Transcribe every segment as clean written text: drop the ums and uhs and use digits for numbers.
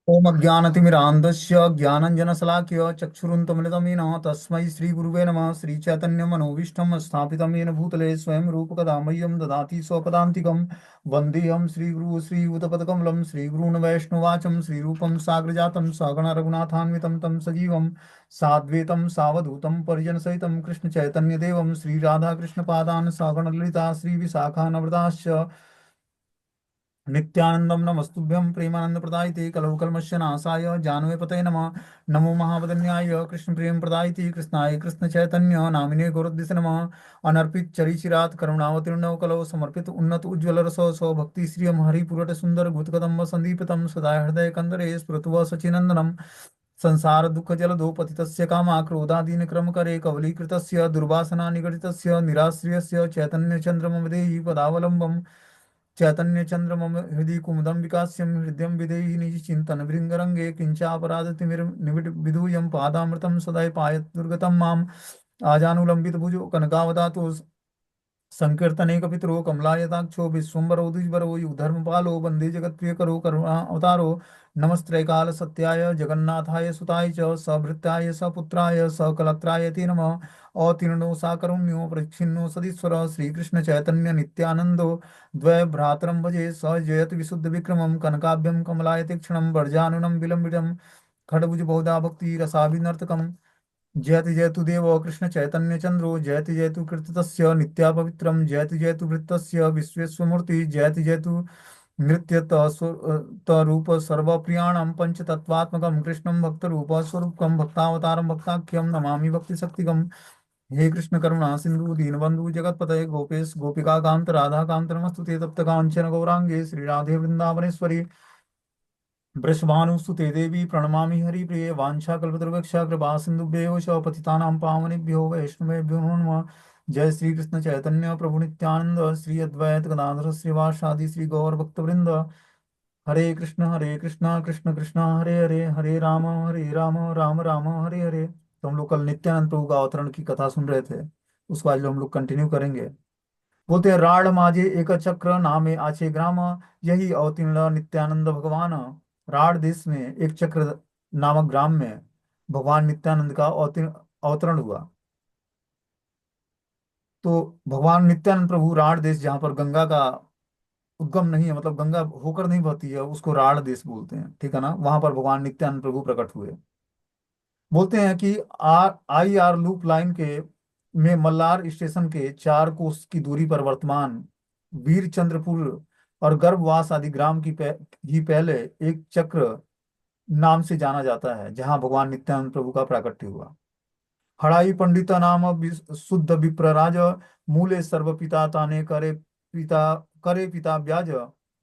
ओम अज्ञानतिमिरान्धस्य ज्ञानञ्जनशलाकय चक्षुरुन्मिलितं तस्मै श्रीगुरुवे नमः। श्रीचैतन्यमनोभीष्टं स्थापितं येन भूतले स्वयं रूपकदा मह्यं ददाति स्वपदान्तिकं। वन्देऽहं श्रीगुरुः श्रीयुतपदकमलं श्रीगुरून् वैष्णवाचं श्रीरूपं साग्रजातं सगण रघुनाथान्वितं तं सजीवं साद्वैतं सावधूतं परिजनसहितं कृष्णचैतन्यदेवं श्रीराधाकृष्णपादान् सगण ललिता श्रीविशाखान्विताश्च नित्यानंदम नमस्तुभ्यं प्रेमानंद प्रदायते कलौ कल्मस्य नाशाय जानवे पतये नमः। नमो महावदन्याय कृष्ण प्रेम प्रदायते कृष्णाय कृष्ण चैतन्य नामिने गौरद्दिसे नमः। अनर्पित चरिचिरात करुणावतीर्ण कलौ समर्पित उन्नत उज्ज्वल रसो स्वभक्ति श्रियम हरिपुरट सुंदर भूतकदम्ब संदीपितम सदा हृदय कंदरे स्फुरतु सचिनंदनम। संसार दुःख जलधो पतितस्य कामा क्रोधादीन क्रम करे कवलीकृतस्य दुर्वासना निगडितस्य निराश्रियस्य चैतन्य चंद्रमं देहि पदावलंबम्। चैतन्य चंद्र मम हृदय कुमुदम विकास्यम हृदय विदेहि निज चिंतन भृंगरंगे किंचापराधतिमिर निविड विधूयम पादामृतम सदाय पायत दुर्गतम माम। आजानुलंबित भुजो कनकावदातो संकीर्तने कपितरो कमलायताक्षो विश्वम्बरो द्विजवरो युगधर्मपालो वंदे जगत्प्रियकरो करुणा अवतारो। नमस्त्रैकाल सत्याय जगन्नाथाय सुताय च सभृत्याय सपुत्राय सकलत्राय ते नमः। अतीर्णो साकरुण्यो परिच्छिन्नो सदीश्वर श्रीकृष्ण चैतन्य नित्यानंदो द्वय भ्रातरं भजे स जयतु विशुद्ध विक्रमं कनकाभ्यं कमलायते वर्जानुनं विलम्बितं खड्गभुज बहुधा भक्ति रसाभिनर्तकम्। जयति जयतु देव कृष्ण चैतन्य चंद्रो जयति जयतु कृतस्य नित्या पवित्रम जयति जयतु वृत्तस्य विश्वेश्वमूर्ति जयति जयतु नृत्य तरूप सर्वप्रियाणं पंचतत्वात्मकं कृष्णं भक्तरूप स्वरूपकं भक्तावतारं भक्ताख्यं नमामि भक्ति शक्तिकम्। हे कृष्ण करुणा सिंधु दीनबंधु जगतपतये गोपेश गोपिका कांत राधा कांत नमस्तुते तप्त कांचन गौरांगे श्री राधे वृंदावनेश्वरी वृषभानुसुते देवी प्रणमामि हरिप्रिये वाञ्छाकल्पतरुभ्यश्च कृपा सिन्धुभ्यो च पतितानां पावनेभ्यो वैष्णवेभ्यो नमः। जय श्री कृष्ण चैतन्य प्रभु नित्यानंद श्री अद्वैत गदाधर श्रीवासादि श्री गौर भक्तवृंद। हरे कृष्ण कृष्ण कृष्ण हरे हरे हरे राम राम राम हरे हरे। तो हम लोग कल नित्यानंद प्रभु का अवतरण की कथा सुन रहे थे, उसको आज हम लोग कंटिन्यू करेंगे। बोलते हैं राड माजे एक चक्र नामे आछे ग्राम यही अवतीर्ण नित्यानंद भगवान। राड देश में एक चक्र नामक ग्राम में भगवान नित्यानंद का अवतरण हुआ। तो भगवान नित्यानंद प्रभु राड देश जहाँ पर गंगा का उद्गम नहीं है, मतलब गंगा होकर नहीं बहती है, उसको राड देश बोलते हैं, ठीक है ना। वहां पर भगवान नित्यानंद प्रभु प्रकट हुए। बोलते हैं कि आर लूप लाइन के में मल्लार स्टेशन के 4 कोस की दूरी पर वर्तमान वीरचंद्रपुर और गर्भवास आदि ग्राम ही पहले एक चक्र नाम से जाना जाता है, जहां भगवान नित्यानंद प्रभु का प्राकट्य हुआ। हड़ाई पंडित नाम शुद्ध विप्रराज मूले सर्व पिता ताने करे पिता ब्याज।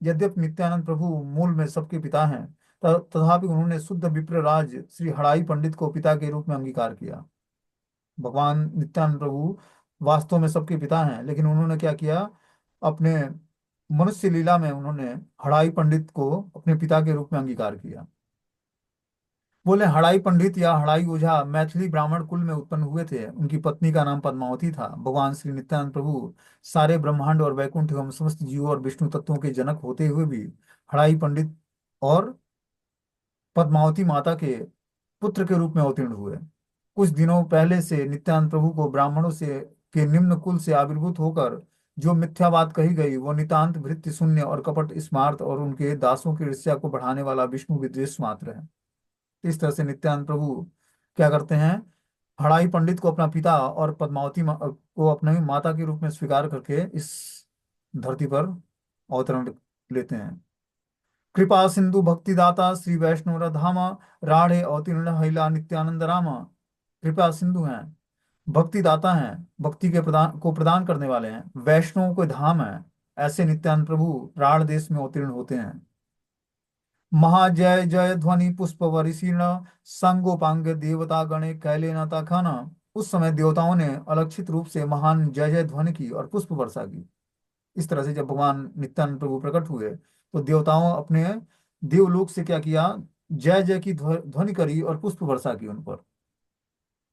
यद्यपि नित्यानंद प्रभु मूल में सबके पिता हैं, तथापि उन्होंने शुद्ध विप्रराज श्री हड़ाई पंडित को पिता के रूप में अंगीकार किया। भगवान नित्यानंद प्रभु वास्तव में सबके पिता हैं, लेकिन उन्होंने क्या किया, अपने मनुष्य लीला में उन्होंने हड़ाई पंडित को अपने पिता के रूप में अंगीकार किया। बोले हड़ाई पंडित या हड़ाई ओझा मैथिली ब्राह्मण कुल में उत्पन्न हुए थे। उनकी पत्नी का नाम पद्मावती था। भगवान श्री नित्यानंद प्रभु सारे ब्रह्मांड और वैकुंठ एवं समस्त जीवों और विष्णु तत्वों के जनक होते हुए भी हड़ाई पंडित और पद्मावती माता के पुत्र के रूप में अवतीर्ण हुए। कुछ दिनों पहले से नित्यानंद प्रभु को ब्राह्मणों से के निम्न कुल से आविर्भूत होकर जो मिथ्या बात कही गई वो नितांत भृत्य शून्य और कपट स्मार्त और उनके दासों की ईर्ष्या को बढ़ाने वाला विष्णु विद्वेष मात्र है। इस तरह से नित्यानंद प्रभु क्या करते हैं, हड़ाई पंडित को अपना पिता और को अपनी माता के रूप में स्वीकार करके इस धरती पर अवतरण लेते हैं। कृपा सिंधु भक्तिदाता श्री वैष्णव धाम राढ़े अवतीर्ण हैला नित्यानंद राम। कृपा सिंधु हैं, भक्ति दाता हैं, भक्ति के प्रदान करने वाले हैं, वैष्णव के धाम है, ऐसे नित्यानंद प्रभु राढ़ देश में अवतीर्ण होते हैं। महाजय जय ध्वनि पुष्प वरिशीर्ण संगोपांग देवता गणे कैले न तखन। उस समय देवताओं ने अलक्षित रूप से महान जय जय ध्वनि की और पुष्प वर्षा की। इस तरह से जब भगवान नित्यानंद प्रभु प्रकट हुए तो देवताओं अपने देवलोक से क्या किया, जय जय की ध्वनि करी और पुष्प वर्षा की उन पर।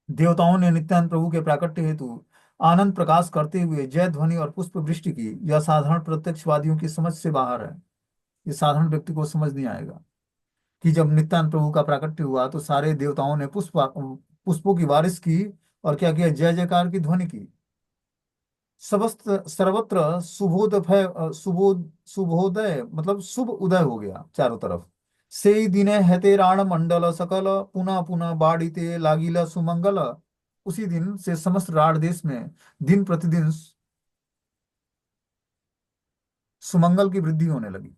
देवताओं ने नित्यानंद प्रभु के प्राकट्य हेतु आनंद प्रकाश करते हुए जय ध्वनि और पुष्प वृष्टि की। यह साधारण प्रत्यक्षवादियों की समझ से बाहर है, ये साधारण व्यक्ति को समझ नहीं आएगा। कि जब नित्यानंद प्रभु का प्राकट्य हुआ तो सारे देवताओं ने पुष्पों की बारिश की और क्या किया, जय जयकार की ध्वनि की। सर्वत्र शुभोदय मतलब शुभ उदय हो गया चारों तरफ। से ही दिने हेते राण मंडल सकल, पुनः पुनः बाढ़िते लागिला सुमंगल। उसी दिन से समस्त राढ़ देश में दिन प्रतिदिन सुमंगल की वृद्धि होने लगी।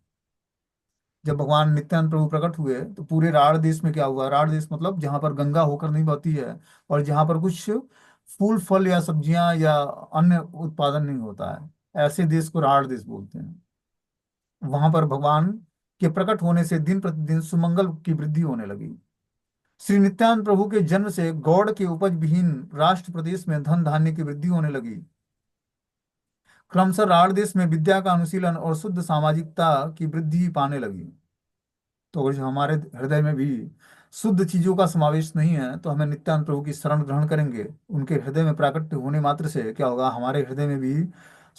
जब भगवान नित्यानंद प्रभु प्रकट हुए तो पूरे राढ़ देश में क्या हुआ, राढ़ देश मतलब जहां पर गंगा होकर नहीं बहती है और जहां पर कुछ फूल फल या सब्जियां या अन्य उत्पादन नहीं होता है, ऐसे देश को राढ़ देश बोलते हैं। वहां पर भगवान के प्रकट होने से दिन प्रतिदिन सुमंगल की वृद्धि होने लगी। श्री नित्यानंद प्रभु के जन्म से गौड़ के उपज विहीन राष्ट्र प्रदेश में धन धान्य की वृद्धि होने लगी। क्रमशः राढ़ देश में विद्या का अनुशीलन और शुद्ध सामाजिकता की वृद्धि पाने लगी। तो अगर जो हमारे हृदय में भी शुद्ध चीजों का समावेश नहीं है तो हमें नित्यानंद प्रभु की शरण ग्रहण करेंगे, उनके हृदय में प्राकट्य होने मात्र से क्या होगा, हमारे हृदय में भी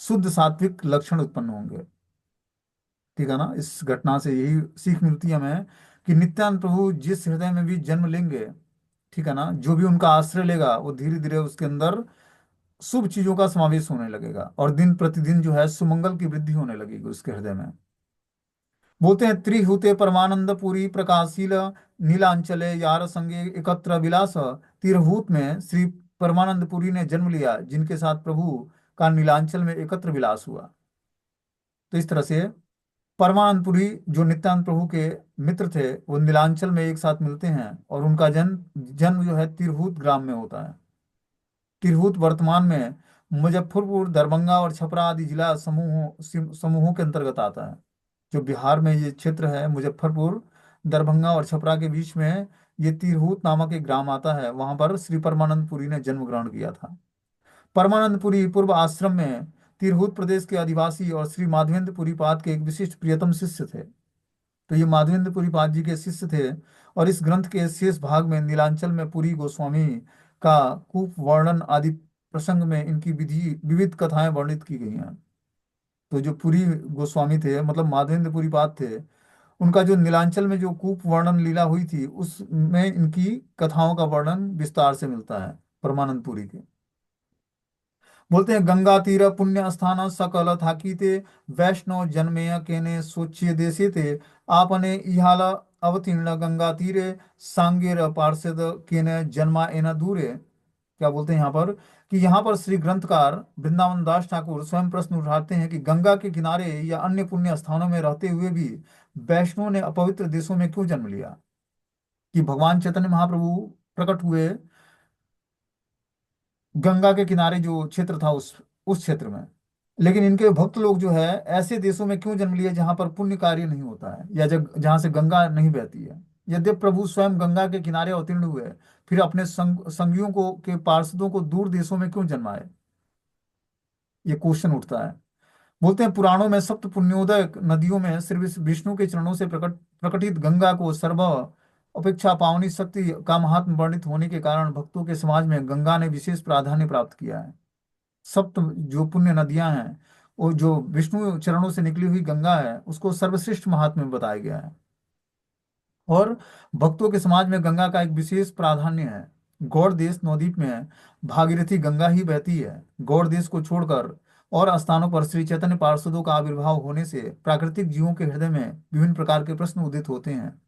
शुद्ध सात्विक लक्षण उत्पन्न होंगे। ठीक है ना। इस घटना से यही सीख मिलती है हमें कि नित्यानंद प्रभु जिस हृदय में भी जन्म लेंगे, ठीक है ना, जो भी उनका आश्रय लेगा वो धीरे धीरे उसके अंदर शुभ चीजों का समावेश होने लगेगा और दिन प्रतिदिन जो है सुमंगल की वृद्धि होने लगेगी उसके हृदय में। बोलते हैं त्रिहुते परमानंद पुरी प्रकाशील नीलांचले यार संगे एकत्र विलास। तिरहुत में श्री परमानंद पुरी ने जन्म लिया जिनके साथ प्रभु का नीलांचल में एकत्र विलास हुआ। तो इस तरह से परमानंदपुरी जो नित्यानंद प्रभु के मित्र थे वो नीलांचल में एक साथ मिलते हैं और उनका जन्म जन्म जो है तिरहुत ग्राम में होता है। तिरहुत वर्तमान में मुजफ्फरपुर, दरभंगा और छपरा आदि जिला समूहों के अंतर्गत आता है। जो बिहार में ये क्षेत्र है, मुजफ्फरपुर, दरभंगा और छपरा के बीच में ये तिरहुत नामक एक ग्राम आता है, वहां पर श्री परमानंद पुरी ने जन्म ग्रहण किया था। परमानंदपुरी पूर्व आश्रम में तिरहुत प्रदेश के आदिवासी और श्री माधवेंद्र पुरी पाद के एक विशिष्ट प्रियतम शिष्य थे। तो ये माधवेंद्र पुरी पाद जी के शिष्य थे और इस ग्रंथ के शेष भाग में नीलांचल में पुरी गोस्वामी का कूप वर्णन आदि प्रसंग में इनकी विधि विविध कथाएं वर्णित की गई हैं। तो जो पुरी गोस्वामी थे मतलब माधवेंद्र पुरी पाद थे, उनका जो नीलांचल में जो कूप वर्णन लीला हुई थी उसमें इनकी कथाओं का वर्णन विस्तार से मिलता है परमानंद पुरी के। बोलते हैं गंगा तीर पुण्य स्थान सकल थाकीते, वैष्णव जन्मेय केने सोच्य देशे ते, आपने इहाल अवतीर्ण गंगा तीरे, सांगेर पार्षद केने जन्मा एना दूरे। क्या बोलते हैं यहाँ पर कि यहाँ पर श्री ग्रंथकार वृंदावन दास ठाकुर स्वयं प्रश्न उठाते हैं कि गंगा के किनारे या अन्य पुण्य स्थानों में रहते हुए भी वैष्णव ने अपवित्र देशों में क्यों जन्म लिया। कि भगवान चैतन्य महाप्रभु प्रकट हुए गंगा के किनारे जो क्षेत्र था उस क्षेत्र में, लेकिन इनके भक्त लोग जो है ऐसे देशों में क्यों जन्म लिए जहां पर पुण्य कार्य नहीं होता है या जहां से गंगा नहीं बहती है। यद्यपि प्रभु स्वयं गंगा के किनारे अवतीर्ण हुए, फिर अपने संगियों को के पार्षदों को दूर देशों में क्यों जन्माए, ये क्वेश्चन उठता है। बोलते हैं पुराणों में सप्त पुण्योदय नदियों में श्री विष्णु के चरणों से प्रकटित गंगा को सर्व अपेक्षा पावनी शक्ति का महात्म वर्णित होने के कारण भक्तों के समाज में गंगा ने विशेष प्राधान्य प्राप्त किया है। सप्त जो पुण्य नदियां हैं वो जो विष्णु चरणों से निकली हुई गंगा है उसको सर्वश्रेष्ठ महात्म्य में बताया गया है। और भक्तों के समाज में गंगा का एक विशेष प्राधान्य है। गौड़ देश नवद्वीप में भागीरथी गंगा ही बहती है। गौड़ देश को छोड़कर और स्थानों पर श्री चैतन्य पार्षदों का आविर्भाव होने से प्राकृतिक जीवों के हृदय में विभिन्न प्रकार के प्रश्न उदित होते हैं।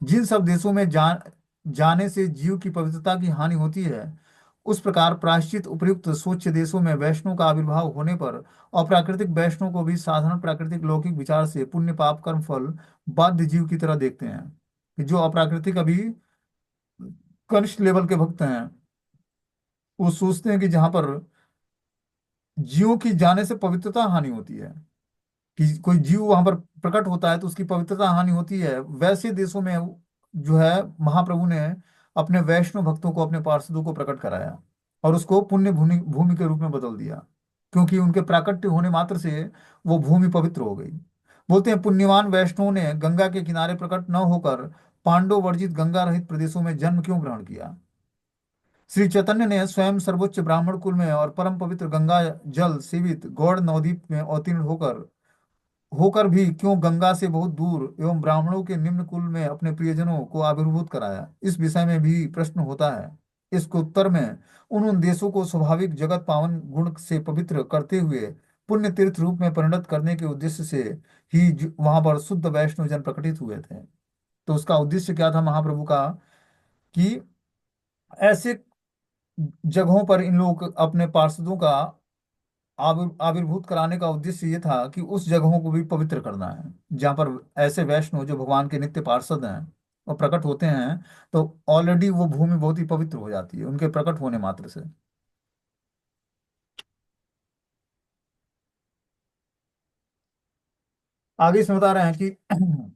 जिन सब देशों में जाने से जीव की पवित्रता की हानि होती है, उस प्रकार प्रायश्चित उपयुक्त स्वच्छ देशों में वैष्णव का आविर्भाव होने पर अप्राकृतिक वैष्णव को भी साधारण प्राकृतिक लौकिक विचार से पुण्य पाप कर्म फल बाध्य जीव की तरह देखते हैं। कि जो अप्राकृतिक अभी कनिष्ठ लेवल के भक्त हैं वो सोचते हैं कि जहां पर जीवों की जाने से पवित्रता हानि होती है, कि कोई जीव वहां पर प्रकट होता है तो उसकी पवित्रता हानि होती है, वैसे देशों में जो है महाप्रभु ने अपने वैष्णव भक्तों को अपने पार्षदों को प्रकट कराया और उसको पुण्य भूमि भूमि के रूप में बदल दिया, क्योंकि उनके प्राकट्य होने मात्र से वो भूमि पवित्र हो गई। बोलते हैं पुण्यवान वैष्णव ने गंगा के किनारे प्रकट न होकर पांडव वर्जित गंगा रहित प्रदेशों में जन्म क्यों ग्रहण किया। श्री चैतन्य ने स्वयं सर्वोच्च ब्राह्मण कुल में और परम पवित्र गंगा जल सेवित गौड़ नवद्वीप में अवतीर्ण होकर होकर भी क्यों गंगा से बहुत दूर एवं ब्राह्मणों के निम्न कुल में अपने प्रियजनों को आविर्भूत कराया, इस विषय में भी प्रश्न होता है। इसके उत्तर में उन देशों को स्वाभाविक जगत पावन गुण से पवित्र करते हुए पुण्य तीर्थ रूप में परिणत करने के उद्देश्य से ही वहां पर शुद्ध वैष्णव जन प्रकटित हुए थे। तो उसका उद्देश्य क्या था महाप्रभु का, कि ऐसे जगहों पर इन लोग अपने पार्षदों का आविर्भूत कराने का उद्देश्य ये था कि उस जगहों को भी पवित्र करना है जहाँ पर ऐसे वैष्णव जो भगवान के नित्य पार्षद हैं और प्रकट होते हैं। तो ऑलरेडी वो भूमि बहुत ही पवित्र हो जाती है उनके प्रकट होने मात्र से। आगे इसमें बता रहे हैं कि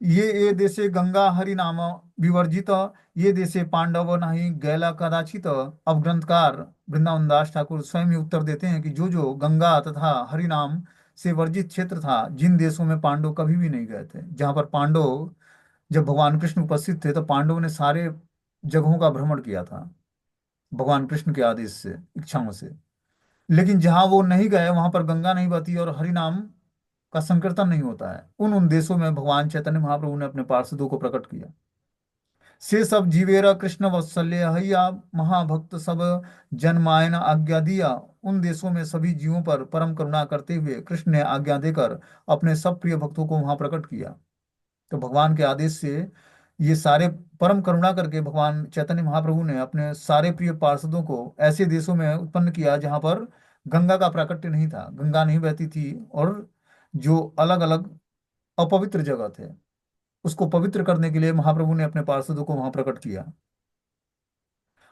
ये देशे गंगा हरि नाम विवर्जित, ये देशे पांडव नहीं गैला कदाचित। अब ग्रंथकार वृंदावन दास ठाकुर स्वयं ही उत्तर देते हैं कि जो जो गंगा तथा हरि नाम से वर्जित क्षेत्र था, जिन देशों में पांडव कभी भी नहीं गए थे, जहां पर पांडव जब भगवान कृष्ण उपस्थित थे तो पांडवों ने सारे जगहों का भ्रमण किया था भगवान कृष्ण के आदेश से, इच्छाओं से। लेकिन जहां वो नहीं गए वहां पर गंगा नहीं बहती और हरि नाम का संकीर्तन नहीं होता है, उन देशों में भगवान चैतन्य महाप्रभु ने अपने पार्षदों को प्रकट किया। से सब जीवेरा कृष्ण वत्सल्य हैया महाभक्त सब जन्मायन आज्ञा दिया। उन देशों में सभी जीवों पर परम करुणा करते हुए कृष्ण ने आज्ञा देकर अपने सब प्रिय भक्तों को वहां प्रकट किया। तो भगवान के आदेश से ये सारे परम करुणा करके भगवान चैतन्य महाप्रभु ने अपने सारे प्रिय पार्षदों को ऐसे देशों में उत्पन्न किया जहां पर गंगा का प्राकट्य नहीं था, गंगा नहीं बहती थी, और जो अलग अलग अपवित्र जगह थे उसको पवित्र करने के लिए महाप्रभु ने अपने पार्षदों को वहां प्रकट किया।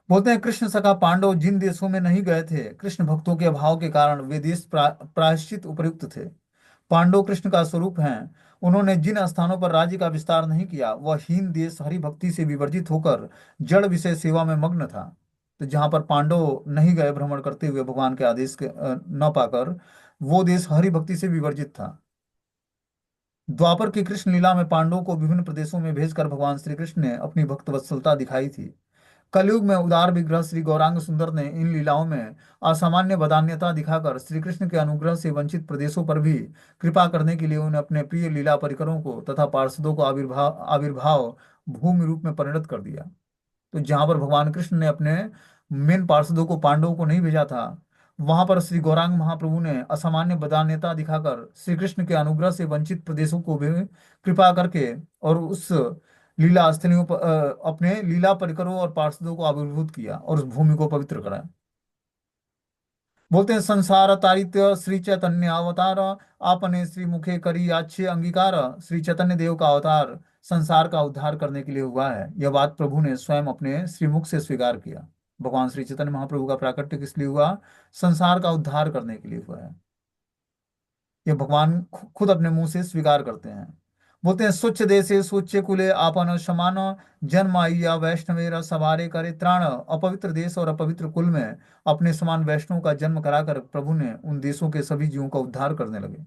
बोलते हैं कृष्ण सखा पांडव जिन देशों में नहीं गए थे, कृष्ण भक्तों के अभाव के कारण वे देश प्रायश्चित उपयुक्त थे। पांडव कृष्ण का स्वरूप हैं। उन्होंने जिन स्थानों पर राज्य का विस्तार नहीं किया वह हीन देश हरि भक्ति से विवर्जित होकर जड़ विषय सेवा में मग्न था। तो जहां पर पांडव नहीं गए भ्रमण करते हुए भगवान के आदेश के न पाकर, वो देश हरि भक्ति से विवर्जित था। द्वापर की कृष्ण लीला में पांडवों को विभिन्न प्रदेशों में भेजकर भगवान श्री कृष्ण ने अपनी भक्त वत्सलता दिखाई थी। कलयुग में उदार विग्रह श्री गौरांग सुंदर ने इन लीलाओं में असामान्य बदान्यता दिखाकर श्री कृष्ण के अनुग्रह से वंचित प्रदेशों पर भी कृपा करने के लिए उन्हें अपने प्रिय लीला परिकरों को तथा पार्षदों को आविर्भाव आविर्भाव भूमि रूप में परिणत कर दिया। तो जहां पर भगवान कृष्ण ने अपने मेन पार्षदों को, पांडवों को नहीं भेजा था, वहां पर श्री गौरांग महाप्रभु ने असामान्य बदान्यता दिखाकर श्री कृष्ण के अनुग्रह से वंचित प्रदेशों को भी कृपा करके और उस लीला स्थलियों पर अपने लीला परिकरों और पार्षदों को आविर्भूत किया और उस भूमि को पवित्र कराया। बोलते हैं संसार तारित्य श्री चैतन्य अवतार, आपने श्री मुखे करी अच्छे अंगीकार। श्री चैतन्य देव का अवतार संसार का उद्धार करने के लिए हुआ है, यह बात प्रभु ने स्वयं अपने श्रीमुख से स्वीकार किया। भगवान श्री चैतन्य महाप्रभु का प्राकट्य किस लिए हुआ? संसार का उद्धार करने के लिए हुआ है। ये भगवान खुद अपने मुंह से स्वीकार करते हैं। बोलते हैं स्वच्छ देशे स्वच्छ कुले आपन समान, जन्म आइया वैष्णवेरा सवारे करे त्राण। अपवित्र देश और अपवित्र कुल में अपने समान वैष्णव का जन्म कराकर प्रभु ने उन देशों के सभी जीवों का उद्धार करने लगे।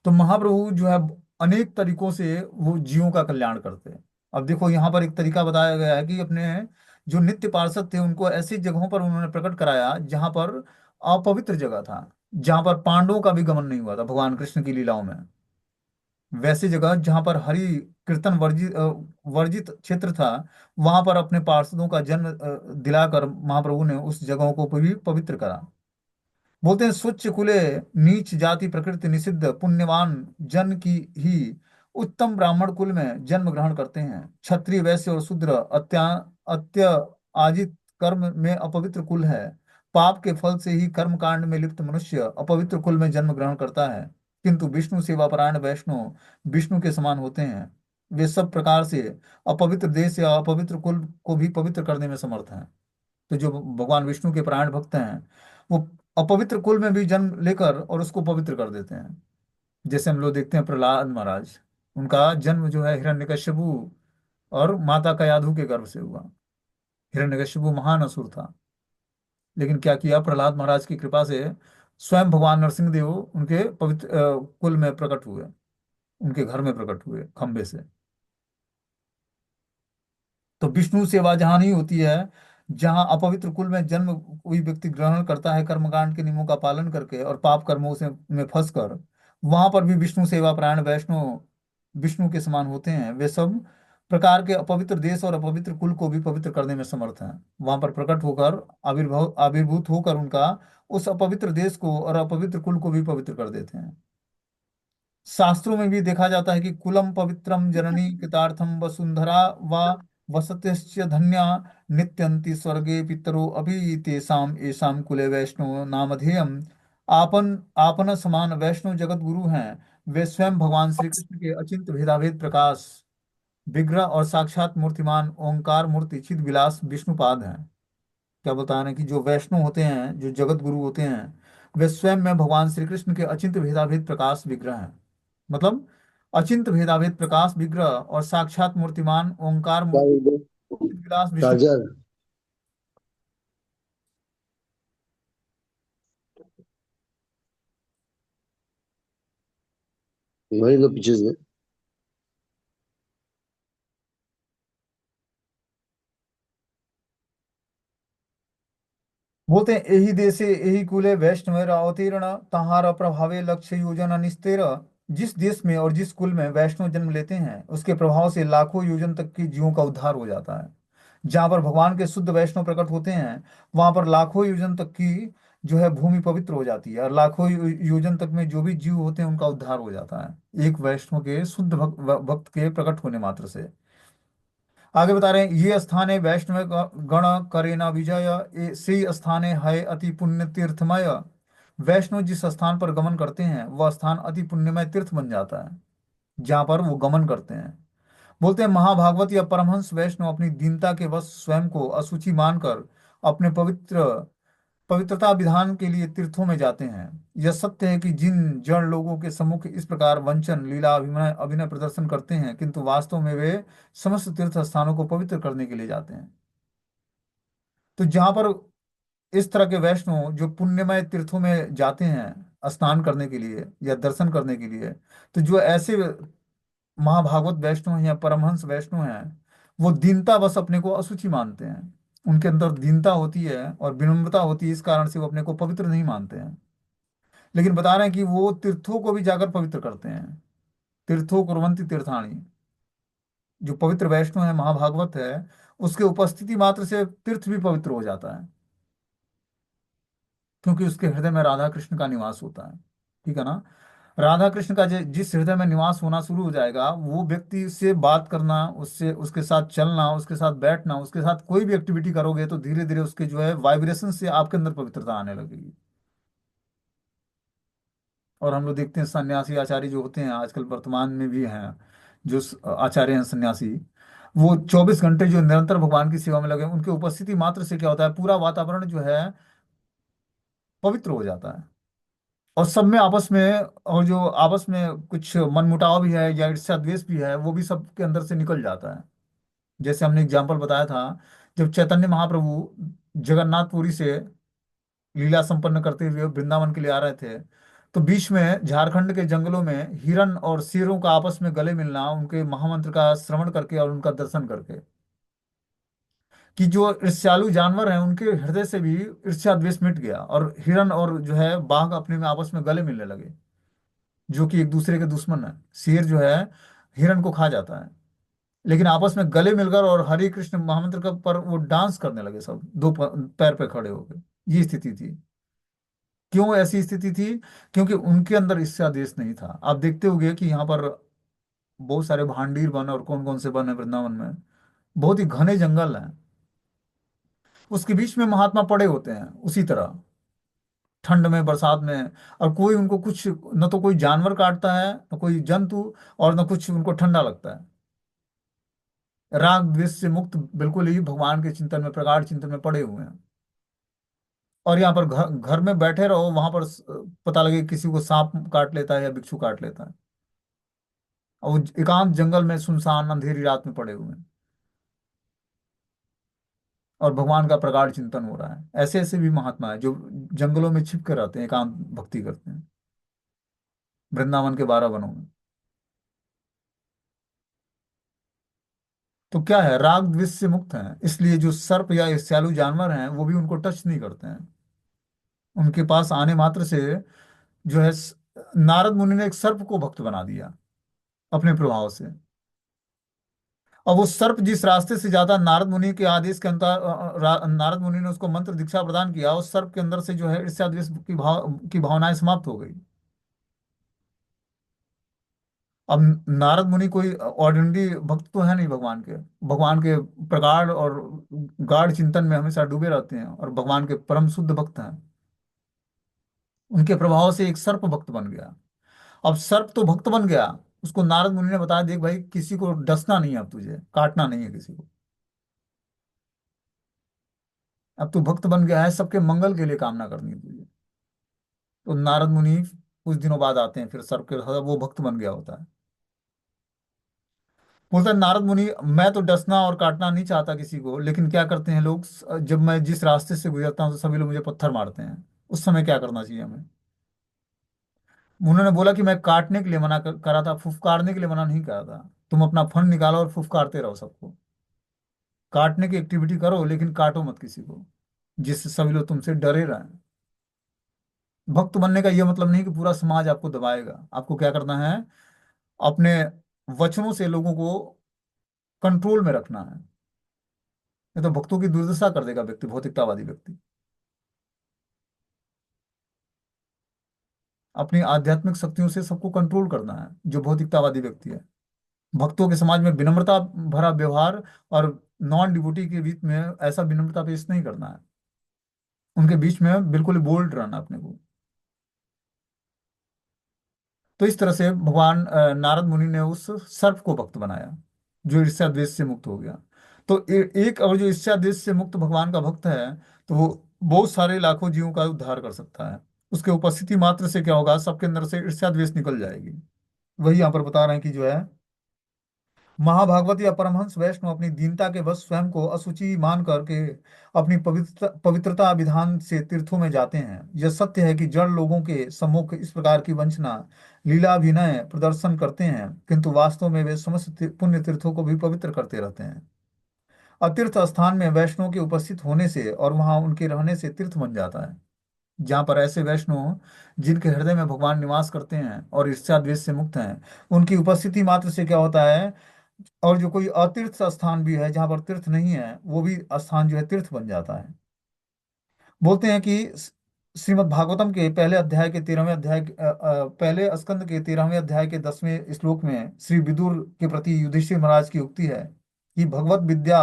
तो महाप्रभु जो है अनेक तरीकों से वो जीवों का कल्याण करते हैं। अब देखो यहाँ पर एक तरीका बताया गया है कि अपने जो नित्य पार्षद थे उनको ऐसी जगहों पर उन्होंने प्रकट कराया जहां पर अपवित्र जगह था, जहां पर पांडवों का भी गमन नहीं हुआ था भगवान कृष्ण की लीलाओं में। वैसी जगह जहां पर हरि कीर्तन वर्जित क्षेत्र था, वहां पर अपने पार्षदों का जन्म दिलाकर महाप्रभु ने उस जगहों को भी पवित्र करा। बोलते हैं स्वच्छ कुले नीच जाति प्रकृति निषिद्ध पुण्यवान जन की ही उत्तम ब्राह्मण कुल में जन्म ग्रहण करते हैं। क्षत्रिय वैश्य और शूद्र अत्य आजित कर्म में अपवित्र कुल है। पाप के फल से ही कर्म कांड में लिप्त मनुष्य अपवित्र कुल में जन्म ग्रहण करता है, किंतु विष्णु सेवा परायण वैष्णव विष्णु के समान होते हैं। वे सब प्रकार से अपवित्र देश या अपवित्र कुल को भी पवित्र करने में समर्थ हैं। तो जो भगवान विष्णु के प्राण भक्त हैं वो अपवित्र कुल में भी जन्म लेकर और उसको पवित्र कर देते हैं। जैसे हम लोग देखते हैं प्रहलाद महाराज, उनका जन्म जो है हिरण्यकश्यपु और माता कयाधु के गर्भ से हुआ। हिरण्यकश्यपु महान असुर था, लेकिन क्या किया, प्रहलाद महाराज की कृपा से स्वयं भगवान नरसिंह देव उनके पवित्र कुल में प्रकट हुए, उनके घर में प्रकट हुए खंबे से। तो विष्णु सेवा जहां नहीं होती है, जहां अपवित्र कुल में जन्म कोई व्यक्ति ग्रहण करता है कर्मकांड के नियमों का पालन करके और पाप कर्मों से में फंस कर, वहां पर भी विष्णु सेवा परायण वैष्णव विष्णु के समान होते हैं। वे सब प्रकार के अपवित्र देश और अपवित्र कुल को भी पवित्र करने में समर्थ हैं। वहां पर प्रकट होकर आविर्भूत होकर उनका उस अपवित्र देश को और अपवित्र कुल को भी पवित्र कर देते हैं। शास्त्रों में भी देखा जाता है कि कुलम पवित्रम जननी कृतार्थम वसुंधरा व वसत्यश्च धन्या नित्यन्ति स्वर्गे पितरो अभि तेषाम येषाम कुले वैष्णव नामधेयम। आपन आपन समान वैष्णव जगत गुरु हैं। वे स्वयं भगवान श्री कृष्ण के अचिंत भेदाभेद प्रकाश विग्रह और साक्षात मूर्तिमान ओंकार मूर्ति चिद विलास विष्णुपाद हैं। क्या बता रहे हैं कि जो वैष्णव होते हैं, जो जगत गुरु होते हैं, वे स्वयं में भगवान श्री कृष्ण के अचिंत भेदाभेद प्रकाश विग्रह हैं। मतलब अचिंत भेदाभेद प्रकाश विग्रह और साक्षात मूर्तिमान ओंकार क्या मूर्ति बोल रहे चिद विलास विष्णु। चार्जर? वही तो पीछे से। बोलते हैं यही देशे यही कुले वैष्णव अवतीर्ण तहार प्रभावे लक्ष्य योजन निस्तेर। जिस देश में और जिस कुल में वैष्णव जन्म लेते हैं उसके प्रभाव से लाखों योजन तक की जीवों का उद्धार हो जाता है। जहाँ पर भगवान के शुद्ध वैष्णव प्रकट होते हैं वहां पर लाखों योजन तक की जो है भूमि पवित्र हो जाती है, और लाखों योजन तक में जो भी जीव होते हैं उनका उद्धार हो जाता है एक वैष्णव के शुद्ध भक्त के प्रकट होने मात्र से। आगे बता रहे हैं ये स्थान है वैष्णव गण करे न विजय। से स्थान है अति पुण्य तीर्थमय। वैष्णव जिस स्थान पर गमन करते हैं वह स्थान अति पुण्यमय तीर्थ बन जाता है जहाँ पर वो गमन करते हैं। बोलते हैं महाभागवत या परमहंस वैष्णव अपनी दीनता के वश स्वयं को अशुचि मानकर अपने पवित्रता विधान के लिए तीर्थों में जाते हैं। यह सत्य है कि जिन जड़ लोगों के सम्मुख इस प्रकार वंचन लीला अभिनय अभिनय प्रदर्शन करते हैं किंतु वास्तव में वे समस्त तीर्थ स्थानों को पवित्र करने के लिए जाते हैं। तो जहां पर इस तरह के वैष्णव जो पुण्यमय तीर्थों में जाते हैं स्नान करने के लिए या दर्शन करने के लिए, तो जो ऐसे महाभागवत वैष्णव हैं या परमहंस वैष्णव हैं वो दीनता बस अपने को अशुचि मानते हैं। उनके अंदर दीनता होती है और विनम्रता होती है, इस कारण से वो अपने को पवित्र नहीं मानते हैं। लेकिन बता रहे हैं कि वो तीर्थों को भी जाकर पवित्र करते हैं। तीर्थों कुर्वन्ति तीर्थानि। जो पवित्र वैष्णव है महाभागवत है उसके उपस्थिति मात्र से तीर्थ भी पवित्र हो जाता है, क्योंकि उसके हृदय में राधा कृष्ण का निवास होता है। ठीक है ना। राधा कृष्ण का जिस हृदय में निवास होना शुरू हो जाएगा वो व्यक्ति से बात करना, उससे उसके साथ चलना, उसके साथ बैठना, उसके साथ कोई भी एक्टिविटी करोगे तो धीरे धीरे उसके जो है वाइब्रेशन से आपके अंदर पवित्रता आने लगेगी। और हम लोग देखते हैं सन्यासी आचार्य जो होते हैं आजकल वर्तमान में भी हैं, जो आचार्य हैं सन्यासी, वो 24 घंटे जो निरंतर भगवान की सेवा में लगे हैं, उनके उपस्थिति मात्र से क्या होता है पूरा वातावरण जो है पवित्र हो जाता है। और सब में आपस में, और जो आपस में कुछ मनमुटाव भी है या ईर्ष्या द्वेष भी है वो भी सबके अंदर से निकल जाता है। जैसे हमने एग्जाम्पल बताया था, जब चैतन्य महाप्रभु जगन्नाथपुरी से लीला संपन्न करते हुए वृंदावन के लिए आ रहे थे, तो बीच में झारखंड के जंगलों में हिरन और शेरों का आपस में गले मिलना, उनके महामंत्र का श्रवण करके और उनका दर्शन करके, कि जो ईर्ष्यालु जानवर हैं उनके हृदय से भी ईर्ष्या द्वेष मिट गया और हिरन और जो है बाघ अपने में आपस में गले मिलने लगे, जो कि एक दूसरे के दुश्मन है। शेर जो है हिरन को खा जाता है, लेकिन आपस में गले मिलकर और हरे कृष्ण महामंत्र का पर वो डांस करने लगे सब दो पैर पे खड़े होकर। ये स्थिति थी। क्यों ऐसी स्थिति थी? क्योंकि उनके अंदर ईर्ष्या देश नहीं था। आप देखते होंगे कि यहाँ पर बहुत सारे भांडीर वन और कौन कौन से वन है वृंदावन में, बहुत ही घने जंगल हैं, उसके बीच में महात्मा पड़े होते हैं उसी तरह, ठंड में बरसात में। और कोई उनको कुछ न तो कोई जानवर काटता है न कोई जंतु, और न कुछ उनको ठंडा लगता है। राग द्वेष से मुक्त बिल्कुल ही भगवान के चिंतन में प्रगाढ़ चिंतन में पड़े हुए हैं। और यहाँ पर घर घर में बैठे रहो वहां पर पता लगे किसी को सांप काट लेता है या बिच्छू काट लेता है, और वो एकांत जंगल में सुनसान अंधेरी रात में पड़े हुए हैं और भगवान का प्रगाढ़ चिंतन हो रहा है। ऐसे ऐसे भी महात्मा है जो जंगलों में छिप कर रहते हैं, एकांत भक्ति करते हैं वृंदावन के 12 वनों में। तो क्या है, राग द्वेष से मुक्त हैं, इसलिए जो सर्प या ईर्ष्यालु जानवर हैं वो भी उनको टच नहीं करते हैं। उनके पास आने मात्र से जो है नारद मुनि ने एक सर्प को भक्त बना दिया अपने प्रभाव से। अब वो सर्प जिस रास्ते से जाता, नारद मुनि के आदेश के अनुसार नारद मुनि ने उसको मंत्र दीक्षा प्रदान किया, उस सर्प के अंदर से जो है ईर्ष्या द्वेष की भावनाएं समाप्त हो गई। अब नारद मुनि कोई ऑर्डिनरी भक्त तो है नहीं भगवान के। भगवान के प्रगाढ़ और गाढ़ चिंतन में हमेशा डूबे रहते हैं और भगवान के परम शुद्ध भक्त हैं। उनके प्रभाव से एक सर्प भक्त बन गया। अब सर्प तो भक्त बन गया, उसको नारद मुनि ने बताया, देख भाई किसी को डसना नहीं है, अब तुझे काटना नहीं है किसी को। अब तू भक्त बन गया है, सबके मंगल के लिए कामना करनी है तुझे। तो नारद मुनि कुछ दिनों बाद आते हैं, फिर सर्प के वो भक्त बन गया होता है। बोलता है नारद मुनि, मैं तो डसना और काटना नहीं चाहता किसी को, लेकिन क्या करते हैं लोग, जब मैं जिस रास्ते से गुजरता हूँ तो सभी लोग मुझे पत्थर मारते हैं। उस समय क्या करना चाहिए हमें? उन्होंने बोला कि मैं काटने के लिए मना करा था, फुफकारने के लिए मना नहीं करा था। तुम अपना फन निकालो और फुफकारते रहो सबको। काटने की एक्टिविटी करो लेकिन काटो मत किसी को, जिससे सभी लोग तुमसे डरे रहें। भक्त बनने का यह मतलब नहीं कि पूरा समाज आपको दबाएगा। आपको क्या करना है? अपने वचनों से लोगों को कंट्रोल में रखना है। नहीं तो भक्तों की दुर्दशा कर देगा व्यक्ति, भौतिकतावादी व्यक्ति। अपनी आध्यात्मिक शक्तियों से सबको कंट्रोल करना है जो भौतिकतावादी व्यक्ति है। भक्तों के समाज में विनम्रता भरा व्यवहार और नॉन डिवोटी के बीच में ऐसा विनम्रता पेश नहीं करना है। उनके बीच में बिल्कुल बोल्ड रहना अपने को। तो इस तरह से भगवान नारद मुनि ने उस सर्प को भक्त बनाया जो ईर्ष्या द्वेष से मुक्त हो गया। तो एक और जो ईर्ष्या द्वेष से मुक्त भगवान का भक्त है, तो वो बहुत सारे लाखों जीवों का उद्धार कर सकता है। उसके उपस्थिति मात्र से क्या होगा, सबके अंदर से ईर्ष्या द्वेष निकल जाएगी। वही यहाँ पर बता रहे हैं कि जो है महाभागवत या परमहंस वैष्णव अपनी दीनता के बस स्वयं को असुचि मान करके अपनी पवित्रता विधान से तीर्थों में जाते हैं। यह सत्य है कि जड़ लोगों के सम्मुख इस प्रकार की वंचना लीलाभिनय प्रदर्शन करते हैं, किंतु वास्तव में वे समस्त पुण्य तीर्थों को भी पवित्र करते रहते हैं। अतीर्थ स्थान में वैष्णव के उपस्थित होने से और वहां उनके रहने से तीर्थ बन जाता है। जहाँ पर ऐसे वैष्णव जिनके हृदय में भगवान निवास करते हैं और ईर्ष्या द्वेष से मुक्त हैं, उनकी उपस्थिति मात्र से क्या होता है, और जो कोई अतीर्थ स्थान भी है जहाँ पर तीर्थ नहीं है, वो भी स्थान जो है तीर्थ बन जाता है। बोलते हैं कि श्रीमद् भागवतम के पहले अध्याय के 13वें अध्याय पहले स्कंद के 13वें अध्याय के 10वें श्लोक में श्री विदुर के प्रति युधिष्ठिर महाराज की उक्ति है कि भगवत विद्या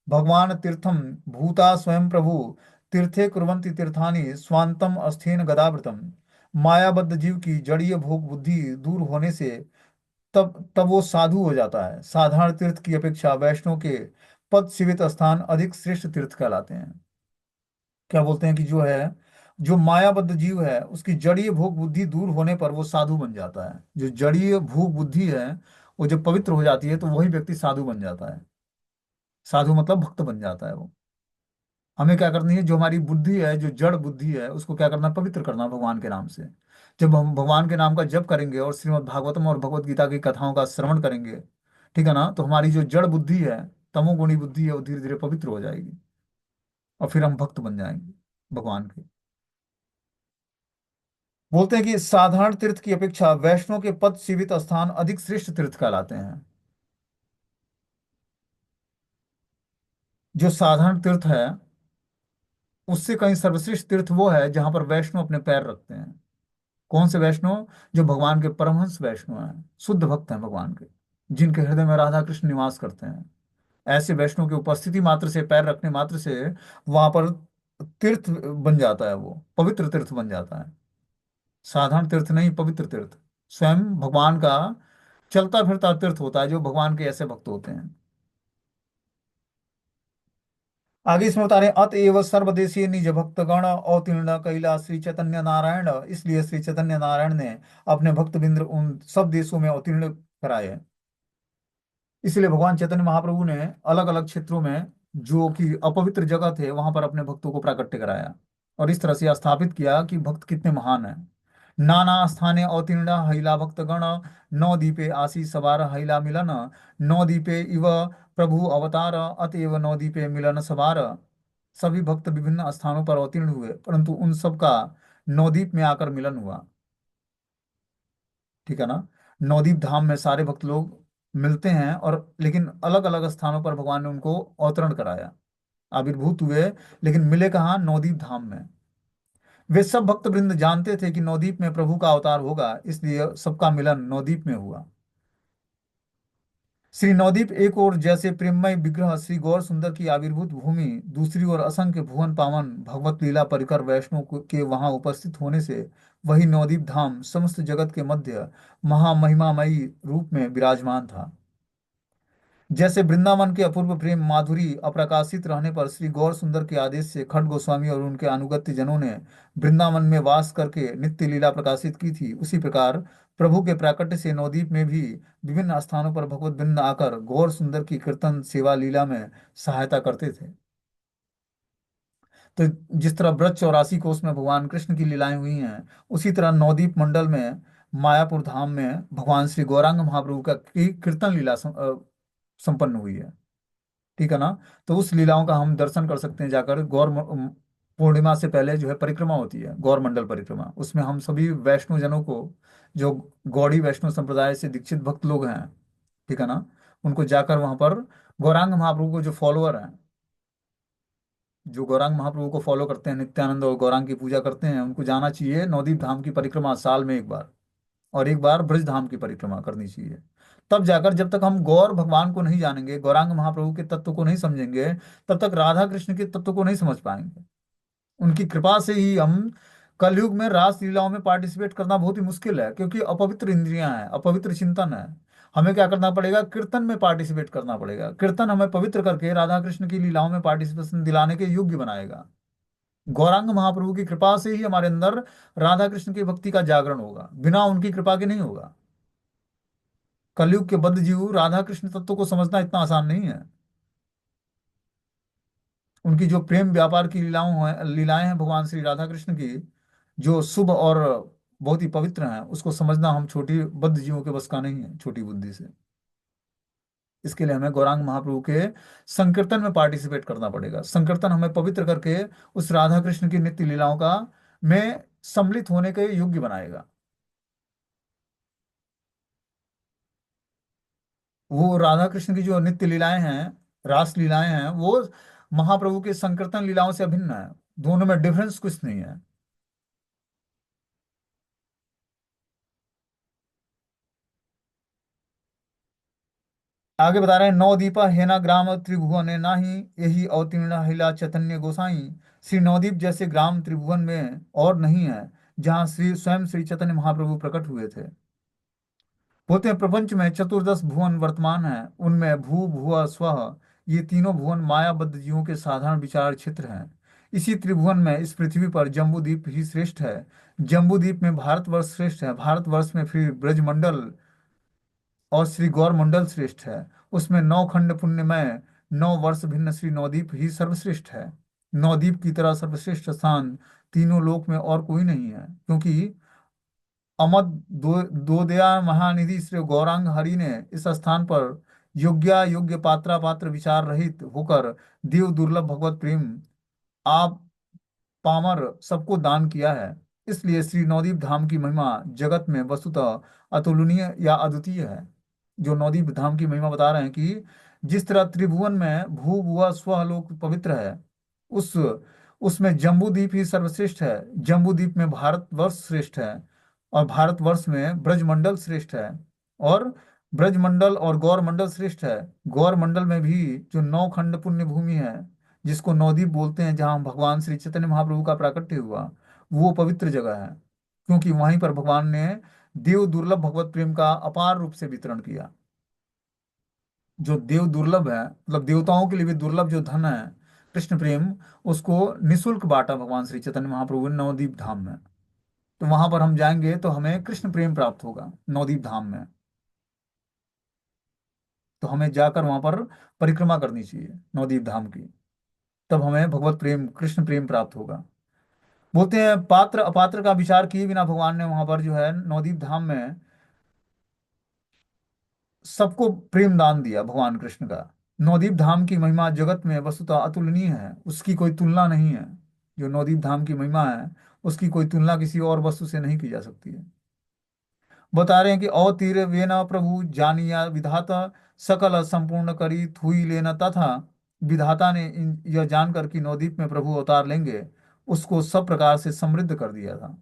भगवान तीर्थम भूता स्वयं प्रभु तीर्थे कुर्वन्ति तीर्थानि स्वांतम अस्थेन गदावृतम। मायाबद्ध जीव की जड़ीय भोग बुद्धि दूर होने से तब तब वो साधु हो जाता है। साधारण तीर्थ की अपेक्षा वैष्णव के पद सेवित स्थान अधिक श्रेष्ठ तीर्थ कहलाते हैं। क्या बोलते हैं कि जो है, जो मायाबद्ध जीव है उसकी जड़ीय भोग बुद्धि दूर होने पर वो साधु बन जाता है। जो जड़ीय भोग बुद्धि है वो जब पवित्र हो जाती है तो वही व्यक्ति साधु बन जाता है। साधु मतलब भक्त बन जाता है वो। हमें क्या करनी है, जो हमारी बुद्धि है, जो जड़ बुद्धि है, उसको क्या करना, पवित्र करना भगवान के नाम से। जब हम भगवान के नाम का जप करेंगे और श्रीमद् भागवतम और भगवत गीता की कथाओं का श्रवण करेंगे, ठीक है ना, तो हमारी जो जड़ बुद्धि है, तमोगुणी बुद्धि है, वो धीरे धीरे पवित्र हो जाएगी और फिर हम भक्त बन जाएंगे भगवान के। बोलते हैं कि साधारण तीर्थ की अपेक्षा वैष्णव के पद सीवित स्थान अधिक श्रेष्ठ तीर्थ कहलाते हैं। जो साधारण तीर्थ है उससे कहीं सर्वश्रेष्ठ तीर्थ वो है जहां पर वैष्णव अपने पैर रखते हैं। कौन से वैष्णव? जो भगवान के परमहंस वैष्णव हैं, शुद्ध भक्त हैं भगवान के, जिनके हृदय में राधा कृष्ण निवास करते हैं। ऐसे वैष्णव की उपस्थिति मात्र से, पैर रखने मात्र से वहां पर तीर्थ बन जाता है, वो पवित्र तीर्थ बन जाता है। साधारण तीर्थ नहीं, पवित्र तीर्थ। स्वयं भगवान का चलता फिरता तीर्थ होता है जो भगवान के ऐसे भक्त होते हैं। आगे इसमें बता रहे हैं, अतएव सर्वदेशीय निज भक्तगण अवतीर्ण कैला श्री चैतन्य नारायण। इसलिए श्री चैतन्य नारायण ने अपने भक्त बिंद्र उन सब देशों में अवतीर्ण कराए। इसलिए भगवान चैतन्य महाप्रभु ने अलग अलग क्षेत्रों में जो कि अपवित्र जगह थे वहां पर अपने भक्तों को प्राकट्य कराया और इस तरह से स्थापित किया कि भक्त कितने महान हैं। नाना स्थाने अवतीर्ण हैला भक्तगण, नौ दीपे आशीष सवार हैला मिलन। नौ दीपे इव प्रभु अवतार, अतएव नौ दीपे मिलन सवार। सभी भक्त विभिन्न स्थानों पर अवतीर्ण हुए परंतु उन सब का नवदीप में आकर मिलन हुआ। ठीक है ना। नवदीप धाम में सारे भक्त लोग मिलते हैं, और लेकिन अलग अलग स्थानों पर भगवान ने उनको अवतरण कराया, आविर्भूत हुए, लेकिन मिले कहाँ? नवदीप धाम में। वे सब भक्त वृंद जानते थे कि नवदीप में प्रभु का अवतार होगा, इसलिए सबका मिलन नवदीप में हुआ। श्री नवदीप एक ओर जैसे प्रेममय विग्रह श्री गौर सुंदर की आविर्भूत भूमि, दूसरी ओर असंख्य भुवन पावन भगवत लीला परिकर वैष्णव के वहां उपस्थित होने से वही नवदीप धाम समस्त जगत के मध्य महामहिमामयी रूप में विराजमान था। जैसे वृंदावन के अपूर्व प्रेम माधुरी अप्रकाशित रहने पर श्री गौर सुंदर के आदेश से खड्ग गोस्वामी और उनके अनुगत्य जनों ने वृंदावन में वास करके नित्य लीला प्रकाशित की थी, उसी प्रकार प्रभु के प्राकट्य से नवदीप में भी विभिन्न स्थानों पर भगवत वृंद आकर गौर सुंदर की कीर्तन सेवा लीला में सहायता करते थे। तो जिस तरह ब्रज 84 कोस में भगवान कृष्ण की लीलाएं हुई हैं, उसी तरह नवदीप मंडल में मायापुर धाम में भगवान श्री गौरांग महाप्रभु का कीर्तन लीला संपन्न हुई है। ठीक है ना। तो उस लीलाओं का हम दर्शन कर सकते हैं जाकर। पूर्णिमा से पहले जो है परिक्रमा होती है, गौर मंडल परिक्रमा, उसमें हम सभी वैष्णव जनों को, जो गौड़ी वैष्णव संप्रदाय से दीक्षित भक्त लोग हैं, ठीक है ना, उनको जाकर वहां पर गौरांग महाप्रभु को जो फॉलोअर हैं, जो गौरांग महाप्रभु को फॉलो करते हैं, नित्यानंद और गौरांग की पूजा करते हैं, उनको जाना चाहिए नवदीप धाम की परिक्रमा साल में एक बार, और एक बार ब्रज धाम की परिक्रमा करनी चाहिए। तब जाकर, जब तक हम गौर भगवान को नहीं जानेंगे, गौरांग महाप्रभु के तत्व को नहीं समझेंगे, तब तक राधा कृष्ण के तत्व को नहीं समझ पाएंगे। उनकी कृपा से ही हम कलयुग में रास लीलाओं में पार्टिसिपेट करना बहुत ही मुश्किल है, क्योंकि अपवित्र इंद्रियां हैं, अपवित्र चिंतन है। हमें क्या करना पड़ेगा? कीर्तन में पार्टिसिपेट करना पड़ेगा। कीर्तन हमें पवित्र करके राधा कृष्ण की लीलाओं में पार्टिसिपेशन दिलाने के योग्य बनाएगा। गौरांग महाप्रभु की कृपा से ही हमारे अंदर राधा कृष्ण की भक्ति का जागरण होगा, बिना उनकी कृपा के नहीं होगा। कलयुग के बद्ध जीव राधा कृष्ण तत्व को समझना इतना आसान नहीं है। उनकी जो प्रेम व्यापार की लीलाएं हैं भगवान श्री राधा कृष्ण की, जो शुभ और बहुत ही पवित्र हैं, उसको समझना हम छोटी बद्ध जीवों के बस का नहीं है, छोटी बुद्धि से। इसके लिए हमें गौरांग महाप्रभु के संकीर्तन में पार्टिसिपेट करना पड़ेगा। संकीर्तन हमें पवित्र करके उस राधा कृष्ण की नित्य लीलाओं का में सम्मिलित होने के योग्य बनाएगा। वो राधा कृष्ण की जो नित्य लीलाएं हैं, रास लीलाएं हैं, वो महाप्रभु के संकीर्तन लीलाओं से अभिन्न है। दोनों में डिफरेंस कुछ नहीं है। आगे बता रहे हैं, नवदीपा हेना ग्राम त्रिभुवन नाही, यही अवतीर्ण हिला चैतन्य गोसाई। श्री नवदीप जैसे ग्राम त्रिभुवन में और नहीं है, जहाँ श्री स्वयं श्री चैतन्य महाप्रभु प्रकट हुए थे। बोलते हैं, प्रपंच में चतुर्दश भुवन वर्तमान है, उनमें भू भुव स्वः, ये तीनों भुवन मायाबद्ध जीवों के साधारण विचार क्षेत्र हैं। इसी त्रिभुवन में इस पृथ्वी पर जम्बूद्वीप ही श्रेष्ठ है। जम्बूद्वीप में भारतवर्ष श्रेष्ठ है। भारतवर्ष में फिर ब्रजमंडल और श्री गौर मंडल श्रेष्ठ है। उसमें 9 खंड पुण्यमय 9 वर्ष भिन्न श्री नवदीप ही सर्वश्रेष्ठ है। नवदीप की तरह सर्वश्रेष्ठ स्थान तीनों लोक में और कोई नहीं है, क्योंकि अमद दोदया महानिधि श्री गौरांग हरि ने इस स्थान पर योग्या योग्य पात्रा पात्र विचार रहित होकर देव दुर्लभ भगवत प्रेम आप पामर सबको दान किया है। इसलिए श्री नवदीप धाम की महिमा जगत में वस्तुतः अतुलनीय या अद्वितीय है। जो नवदीप धाम की महिमा बता रहे हैं कि जिस तरह त्रिभुवन में भू भुआ स्वलोक पवित्र है, उस उसमें जम्बूद्वीप ही सर्वश्रेष्ठ है। जम्बूद्वीप में भारतवर्ष श्रेष्ठ है, और भारतवर्ष में ब्रजमंडल श्रेष्ठ है, और ब्रजमंडल और गौर मंडल श्रेष्ठ है। गौर मंडल में भी जो 9 खंड पुण्य भूमि है, जिसको नवदीप बोलते हैं, जहाँ भगवान श्री चैतन्य महाप्रभु का प्राकट्य हुआ, वो पवित्र जगह है, क्योंकि वहीं पर भगवान ने देव दुर्लभ भगवत प्रेम का अपार रूप से वितरण किया। जो देव दुर्लभ है, मतलब देवताओं के लिए भी दुर्लभ जो धन है, कृष्ण प्रेम, उसको निशुल्क बांटा भगवान श्री चैतन्य महाप्रभु ने नवदीप धाम में। तो वहां पर हम जाएंगे तो हमें कृष्ण प्रेम प्राप्त होगा नवदीप धाम में। तो हमें जाकर वहां पर परिक्रमा करनी चाहिए नवदीप धाम की, तब हमें भगवत प्रेम कृष्ण प्रेम प्राप्त होगा। बोलते हैं, पात्र अपात्र का विचार किए बिना भगवान ने वहां पर जो है नवदीप धाम में सबको प्रेम दान दिया भगवान कृष्ण का। नवदीप धाम की महिमा जगत में वस्तुतः अतुलनीय है, उसकी कोई तुलना नहीं है। जो नवदीप धाम की महिमा है, उसकी कोई तुलना किसी और वस्तु से नहीं की जा सकती है। बता रहे हैं कि अवतीर वे न प्रभु जानिया विधाता, सकल संपूर्ण करी थुई लेना तथा। विधाता ने यह जानकर कि नवदीप में प्रभु अवतार लेंगे, उसको सब प्रकार से समृद्ध कर दिया था।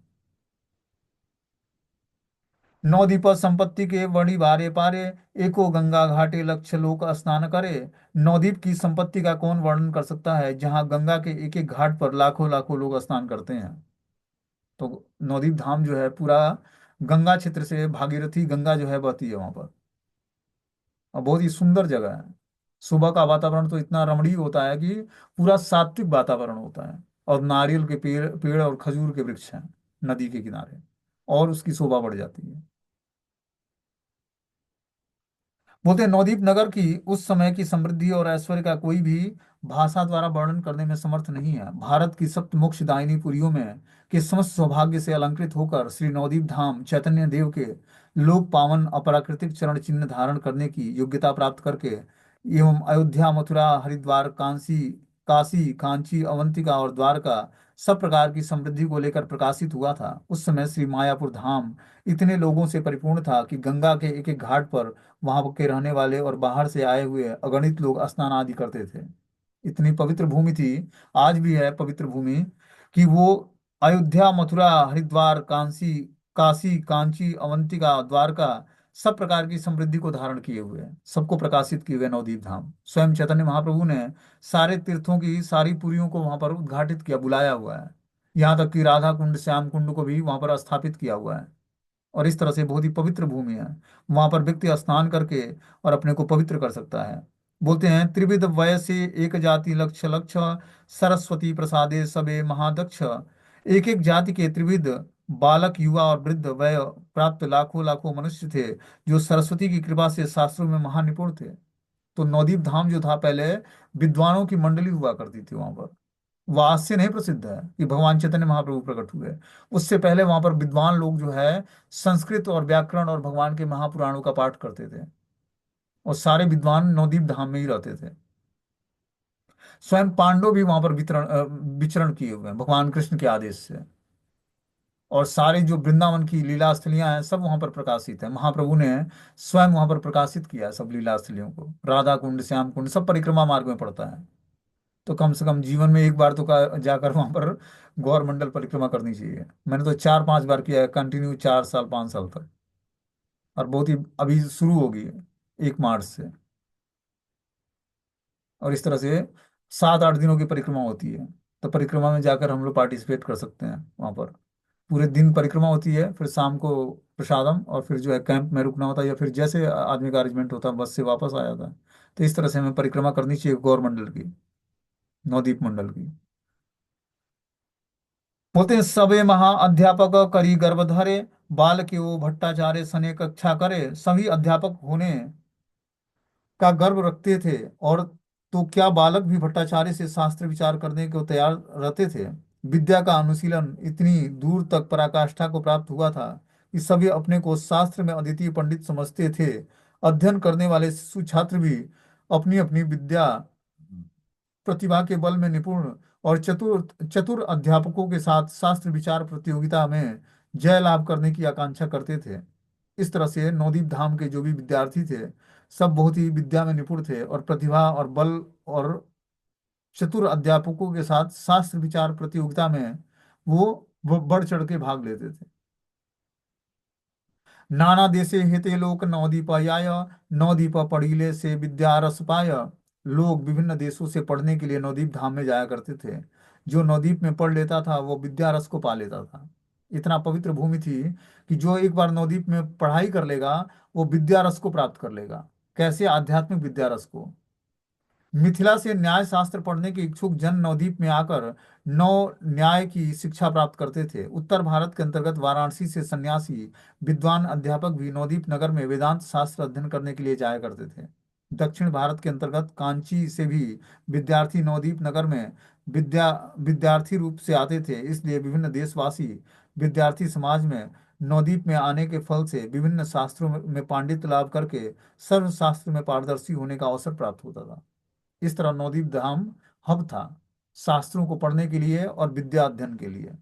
नवदीप संपत्ति के वणि बारे पारे, एको गंगा घाटे लक्ष्य लोक स्नान करे। नवदीप की संपत्ति का कौन वर्णन कर सकता है, जहाँ गंगा के एक एक घाट पर लाखों लाखों लोग स्नान करते हैं। तो नवदीप धाम जो है पूरा गंगा क्षेत्र से, भागीरथी गंगा जो है बहती है वहां पर, और बहुत ही सुंदर जगह है। सुबह का वातावरण तो इतना रमणीय होता है कि पूरा सात्विक वातावरण होता है, और नारियल के पेड़ पेड़ और खजूर के वृक्ष हैं नदी के किनारे, और उसकी शोभा बढ़ जाती है। बोलते हैं नवदीप नगर की उस समय की समृद्धि और ऐश्वर्य का कोई भी भाषा द्वारा वर्णन करने में समर्थ नहीं है। भारत की सप्त मोक्ष दायिनी पुरियों में के समस्त सौभाग्य से अलंकृत होकर श्री नवदीप धाम चैतन्य देव के लोक पावन अपराकृतिक चरण चिन्ह धारण करने की योग्यता प्राप्त करके एवं अयोध्या, मथुरा, हरिद्वार, काशी, कांची, अवंतिका और द्वारका सब प्रकार की समृद्धि को लेकर प्रकाशित हुआ था। उस समय श्री मायापुर धाम इतने लोगों से परिपूर्ण था कि गंगा के एक एक घाट पर वहां के रहने वाले और बाहर से आए हुए अगणित लोग स्नान आदि करते थे। इतनी पवित्र भूमि थी, आज भी है पवित्र भूमि, कि वो अयोध्या, मथुरा, हरिद्वार, काशी, कांची, अवंतिका, द्वारका सब प्रकार की समृद्धि को धारण किए हुए हैं, सबको प्रकाशित किए हुए नवदीप धाम। स्वयं चैतन्य महाप्रभु ने सारे तीर्थों की सारी पुरियों को वहां पर उद्घाटित किया, बुलाया हुआ है। यहाँ तक कि राधा कुंड, श्याम कुंड को भी वहां पर स्थापित किया हुआ है। और इस तरह से बहुत ही पवित्र भूमि है। वहां पर व्यक्ति स्नान करके और अपने को पवित्र कर सकता है। बोलते हैं त्रिविध वय से एक जाति लक्ष्य लक्ष्य, सरस्वती प्रसादे सबे महादक्ष। एक एक जाति के त्रिविध बालक, युवा और वृद्ध वय प्राप्त लाखों लाखों मनुष्य थे, जो सरस्वती की कृपा से शास्त्रों में महानिपुण थे। तो नवदीप धाम जो था पहले विद्वानों की मंडली हुआ करती थी वहां पर। वह आज से नहीं प्रसिद्ध है कि भगवान चैतन्य महाप्रभु प्रकट हुए। उससे पहले वहां पर विद्वान लोग जो है संस्कृत और व्याकरण और भगवान के महापुराणों का पाठ करते थे, और सारे विद्वान नवदीप धाम में ही रहते थे। स्वयं पांडव भी वहां पर विचरण किए हुए हैं भगवान कृष्ण के आदेश से। और सारे जो वृंदावन की लीला स्थलियां हैं सब वहां पर प्रकाशित है। महाप्रभु ने स्वयं वहां पर प्रकाशित किया है सब लीला स्थलियों को। राधा कुंड, श्याम कुंड सब परिक्रमा मार्ग में पड़ता है। तो कम से कम जीवन में एक बार तो जाकर वहां पर गौर मंडल परिक्रमा करनी चाहिए। मैंने तो 4 5 बार किया है कंटिन्यू, 4 साल 5 साल तक। और बहुत ही अभी शुरू होगी 1 मार्च से। और इस तरह से 7 8 दिनों की परिक्रमा होती है। तो परिक्रमा में जाकर हम लोग पार्टिसिपेट कर सकते हैं वहां पर। पूरे दिन परिक्रमा होती है, फिर शाम को प्रसादम, और फिर जो है कैंप में रुकना होता है, या फिर जैसे आदमी का अरेंजमेंट होता है बस से वापस आ जाता है। तो इस तरह से हमें परिक्रमा करनी चाहिए गौर मंडल की, नवदीप मंडल की। बोलते हैं सबे महा अध्यापक करी गर्भ धरे, बाल के वो भट्टाचार्य सने कक्षा करे। सभी अध्यापक होने का गर्व रखते थे, और तो क्या बालक भी भट्टाचार्य से शास्त्र विचार करने को तैयार रहते थे। विद्या का अनुशीलन इतनी दूर तक पराकाष्ठा को प्राप्त हुआ था कि सभी अपने को शास्त्र में अद्वितीय पंडित समझते थे। अध्ययन करने वाले शिशु छात्र भी अपनी अपनी विद्या प्रतिभा के बल में निपुण और चतुर चतुर अध्यापकों के साथ शास्त्र विचार प्रतियोगिता में जय लाभ करने की आकांक्षा करते थे। इस तरह से नवदीप धाम के जो भी विद्यार्थी थे सब बहुत ही विद्या में निपुण थे, और प्रतिभा और बल और चतुर अध्यापकों के साथ शास्त्र विचार प्रतियोगिता में वो बढ़ चढ़ के भाग लेते थे। नाना देशे हेते लोक नवदीपाय, नवदीप पढ़िले से विद्या रस पाय। लोग विभिन्न देशों से पढ़ने के लिए नवदीप धाम में जाया करते थे। जो नवदीप में पढ़ लेता था वो विद्या रस को पा लेता था। इतना पवित्र भूमि थी कि जो एक बार नवदीप में पढ़ाई कर लेगा वो विद्या रस को प्राप्त कर लेगा। कैसे? आध्यात्मिक विद्या रस को। मिथिला से न्याय शास्त्र पढ़ने के इच्छुक जन नवद्वीप में आकर नौ न्याय की शिक्षा प्राप्त करते थे। उत्तर भारत के अंतर्गत वाराणसी से सन्यासी विद्वान अध्यापक भी नवद्वीप नगर में वेदांत शास्त्र अध्ययन करने के लिए जाया करते थे। दक्षिण भारत के अंतर्गत कांची से भी विद्यार्थी नवद्वीप नगर में विद्यार्थी रूप से आते थे। इसलिए विभिन्न देशवासी विद्यार्थी समाज में नवद्वीप में आने के फल से विभिन्न शास्त्रों में पांडित्य लाभ करके सर्वशास्त्र में पारदर्शी होने का अवसर प्राप्त होता था। इस तरह नवदीप धाम हब था शास्त्रों को पढ़ने के लिए और विद्या अध्ययन के लिए।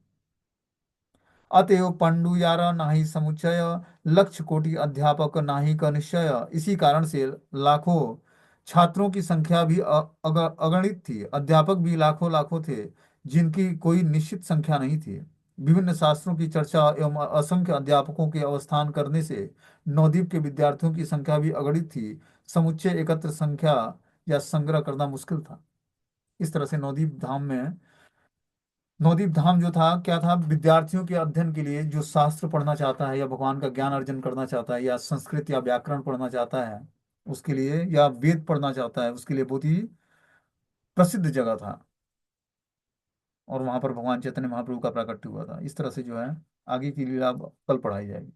अतएव पंडु यारा नाही समुच्चय, लक्ष्य कोटि अध्यापक नाही का निश्चय। इसी कारण से लाखों छात्रों की संख्या भी अगणित थी, अध्यापक भी लाखों लाखों थे, जिनकी कोई निश्चित संख्या नहीं थी। विभिन्न शास्त्रों की चर्चा एवं असंख्य अध्यापकों के अवस्थान करने से नवद्वीप के विद्यार्थियों की संख्या भी अगणित थी। समुच्चय एकत्र संख्या या संग्रह करना मुश्किल था। इस तरह से नवदीप धाम जो था क्या था, विद्यार्थियों के अध्ययन के लिए, जो शास्त्र पढ़ना चाहता है या भगवान का ज्ञान अर्जन करना चाहता है या संस्कृत या व्याकरण पढ़ना चाहता है उसके लिए, या वेद पढ़ना चाहता है उसके लिए बहुत ही प्रसिद्ध जगह था। और वहां पर भगवान चैतन्य महाप्रभु का प्राकट्य हुआ था। इस तरह से जो है आगे की लीला अब कल पढ़ाई जाएगी।